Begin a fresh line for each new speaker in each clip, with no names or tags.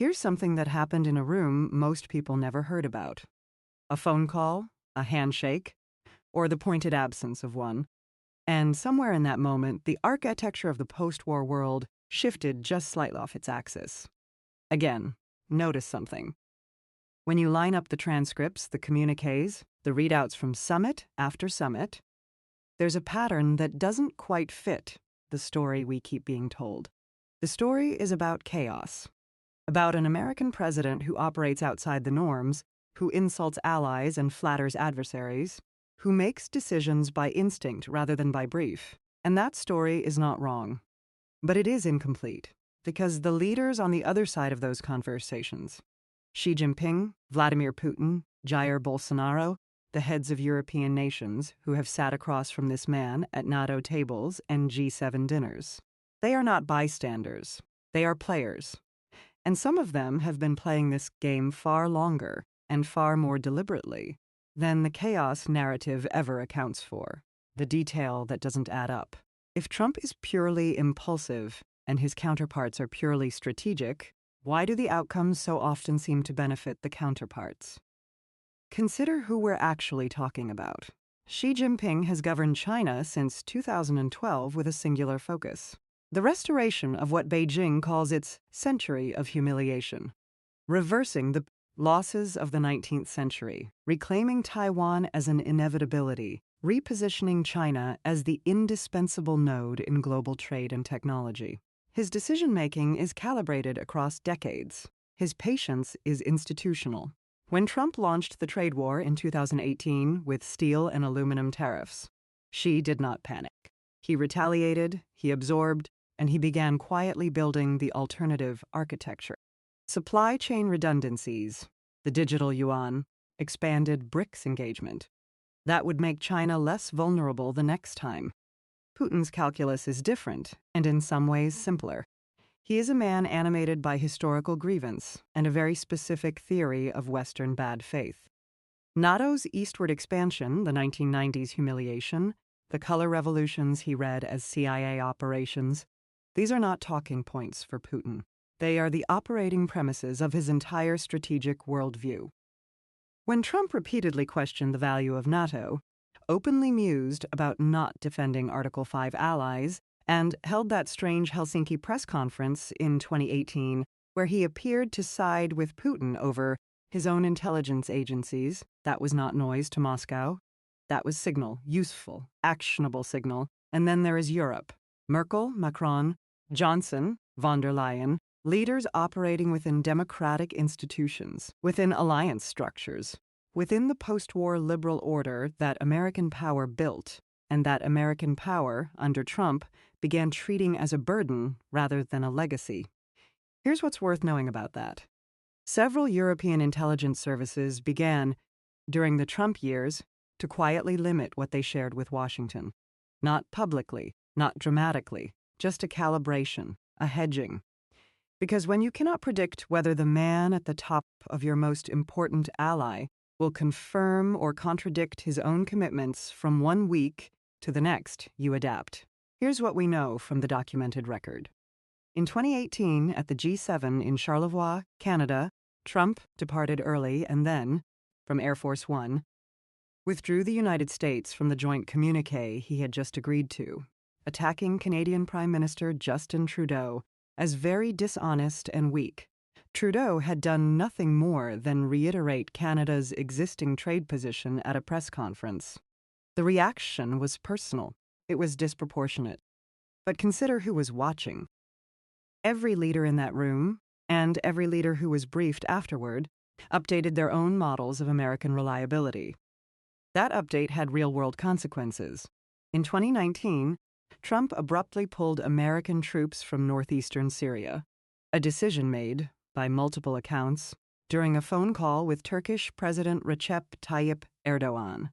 Here's something that happened in a room most people never heard about. A phone call, a handshake, or the pointed absence of one. And somewhere in that moment, the architecture of the post-war world shifted just slightly off its axis. Again, notice something. When you line up the transcripts, the communiques, the readouts from summit after summit, there's a pattern that doesn't quite fit the story we keep being told. The story is about chaos, about an American president who operates outside the norms, who insults allies and flatters adversaries, who makes decisions by instinct rather than by brief. And that story is not wrong. But it is incomplete, because the leaders on the other side of those conversations, Xi Jinping, Vladimir Putin, Jair Bolsonaro, the heads of European nations who have sat across from this man at NATO tables and G7 dinners. They are not bystanders. They are players. And some of them have been playing this game far longer and far more deliberately than the chaos narrative ever accounts for, the detail that doesn't add up. If Trump is purely impulsive and his counterparts are purely strategic, why do the outcomes so often seem to benefit the counterparts? Consider who we're actually talking about. Xi Jinping has governed China since 2012 with a singular focus: the restoration of what Beijing calls its century of humiliation, reversing the losses of the 19th century, reclaiming Taiwan as an inevitability, repositioning China as the indispensable node in global trade and technology. His decision-making is calibrated across decades. His patience is institutional. When Trump launched the trade war in 2018 with steel and aluminum tariffs, Xi did not panic. He retaliated, he absorbed, and he began quietly building the alternative architecture. Supply chain redundancies, the digital yuan, expanded BRICS engagement. That would make China less vulnerable the next time. Putin's calculus is different, and in some ways simpler. He is a man animated by historical grievance and a very specific theory of Western bad faith. NATO's eastward expansion, the 1990s humiliation, the color revolutions he read as CIA operations, these are not talking points for Putin. They are the operating premises of his entire strategic worldview. When Trump repeatedly questioned the value of NATO, openly mused about not defending Article 5 allies, and held that strange Helsinki press conference in 2018 where he appeared to side with Putin over his own intelligence agencies, that was not noise to Moscow. That was signal, useful, actionable signal. And then there is Europe. Merkel, Macron, Johnson, von der Leyen, leaders operating within democratic institutions, within alliance structures, within the post-war liberal order that American power built, and that American power, under Trump, began treating as a burden rather than a legacy. Here's what's worth knowing about that. Several European intelligence services began, during the Trump years, to quietly limit what they shared with Washington. Not publicly, not dramatically, just a calibration, a hedging. Because when you cannot predict whether the man at the top of your most important ally will confirm or contradict his own commitments from one week to the next, you adapt. Here's what we know from the documented record. In 2018, at the G7 in Charlevoix, Canada, Trump departed early and then, from Air Force One, withdrew the United States from the joint communique he had just agreed to, attacking Canadian Prime Minister Justin Trudeau as very dishonest and weak. Trudeau had done nothing more than reiterate Canada's existing trade position at a press conference. The reaction was personal. It was disproportionate. But consider who was watching. Every leader in that room, and every leader who was briefed afterward, updated their own models of American reliability. That update had real-world consequences. In 2019, Trump abruptly pulled American troops from northeastern Syria, a decision made, by multiple accounts, during a phone call with Turkish President Recep Tayyip Erdogan.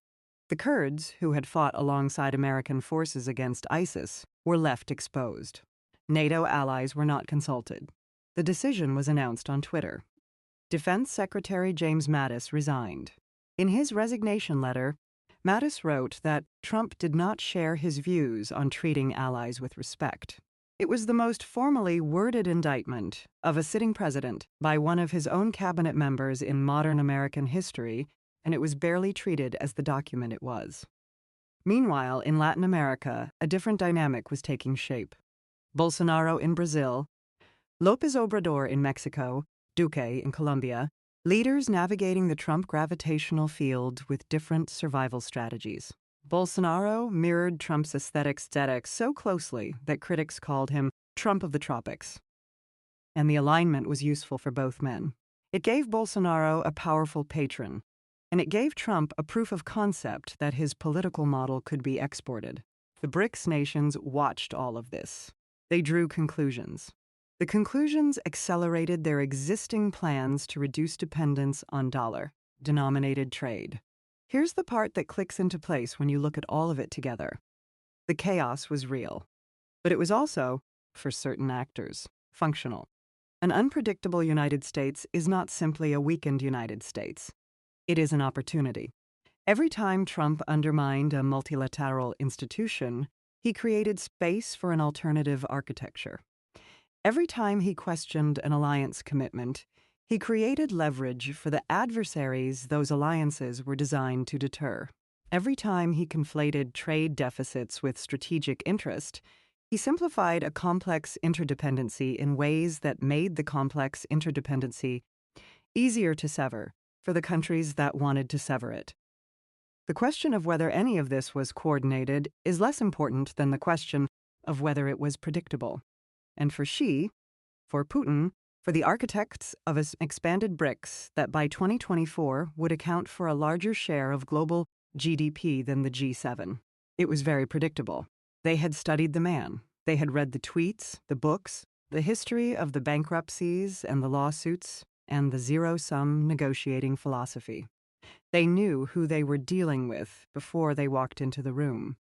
The Kurds, who had fought alongside American forces against ISIS, were left exposed. NATO allies were not consulted. The decision was announced on Twitter. Defense Secretary James Mattis resigned. In his resignation letter, Mattis wrote that Trump did not share his views on treating allies with respect. It was the most formally worded indictment of a sitting president by one of his own cabinet members in modern American history, and it was barely treated as the document it was. Meanwhile, in Latin America, a different dynamic was taking shape. Bolsonaro in Brazil, López Obrador in Mexico, Duque in Colombia, leaders navigating the Trump gravitational field with different survival strategies. Bolsonaro mirrored Trump's aesthetics so closely that critics called him Trump of the tropics. And the alignment was useful for both men. It gave Bolsonaro a powerful patron, and it gave Trump a proof of concept that his political model could be exported. The BRICS nations watched all of this. They drew conclusions. The conclusions accelerated their existing plans to reduce dependence on dollar-denominated trade. Here's the part that clicks into place when you look at all of it together. The chaos was real, but it was also, for certain actors, functional. An unpredictable United States is not simply a weakened United States. It is an opportunity. Every time Trump undermined a multilateral institution, he created space for an alternative architecture. Every time he questioned an alliance commitment, he created leverage for the adversaries those alliances were designed to deter. Every time he conflated trade deficits with strategic interest, he simplified a complex interdependency in ways that made the complex interdependency easier to sever for the countries that wanted to sever it. The question of whether any of this was coordinated is less important than the question of whether it was predictable. And for Xi, for Putin, for the architects of an expanded BRICS that by 2024 would account for a larger share of global GDP than the G7. It was very predictable. They had studied the man. They had read the tweets, the books, the history of the bankruptcies and the lawsuits, and the zero-sum negotiating philosophy. They knew who they were dealing with before they walked into the room.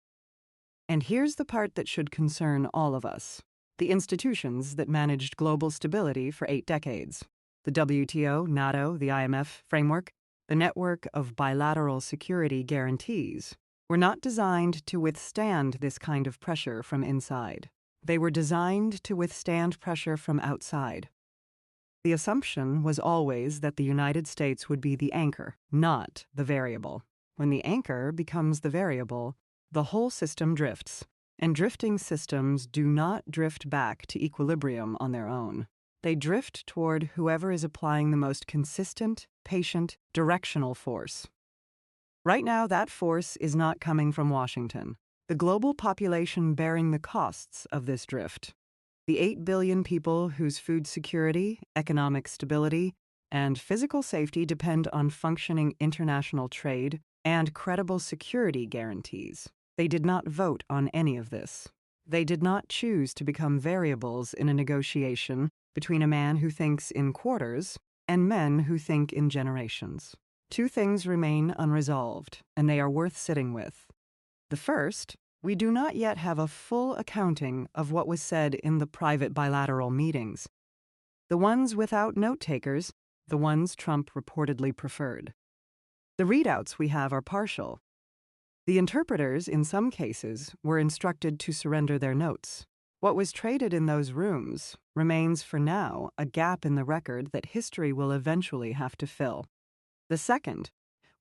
And here's the part that should concern all of us. The institutions that managed global stability for 8 decades. The WTO, NATO, the IMF framework, the network of bilateral security guarantees, were not designed to withstand this kind of pressure from inside. They were designed to withstand pressure from outside. The assumption was always that the United States would be the anchor, not the variable. When the anchor becomes the variable, the whole system drifts. And drifting systems do not drift back to equilibrium on their own. They drift toward whoever is applying the most consistent, patient, directional force. Right now, that force is not coming from Washington. The global population bearing the costs of this drift. The 8 billion people whose food security, economic stability, and physical safety depend on functioning international trade and credible security guarantees. They did not vote on any of this. They did not choose to become variables in a negotiation between a man who thinks in quarters and men who think in generations. 2 things remain unresolved, and they are worth sitting with. The first, we do not yet have a full accounting of what was said in the private bilateral meetings. The ones without note-takers, the ones Trump reportedly preferred. The readouts we have are partial. The interpreters, in some cases, were instructed to surrender their notes. What was traded in those rooms remains, for now, a gap in the record that history will eventually have to fill. The second,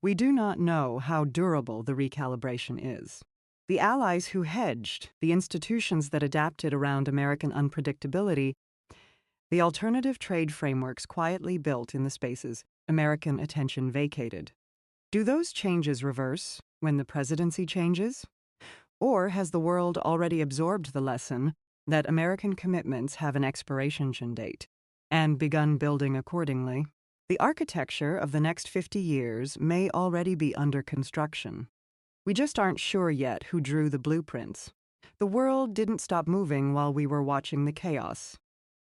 we do not know how durable the recalibration is. The allies who hedged, the institutions that adapted around American unpredictability, the alternative trade frameworks quietly built in the spaces American attention vacated. Do those changes reverse when the presidency changes? Or has the world already absorbed the lesson that American commitments have an expiration date and begun building accordingly? The architecture of the next 50 years may already be under construction. We just aren't sure yet who drew the blueprints. The world didn't stop moving while we were watching the chaos.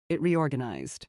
It reorganized.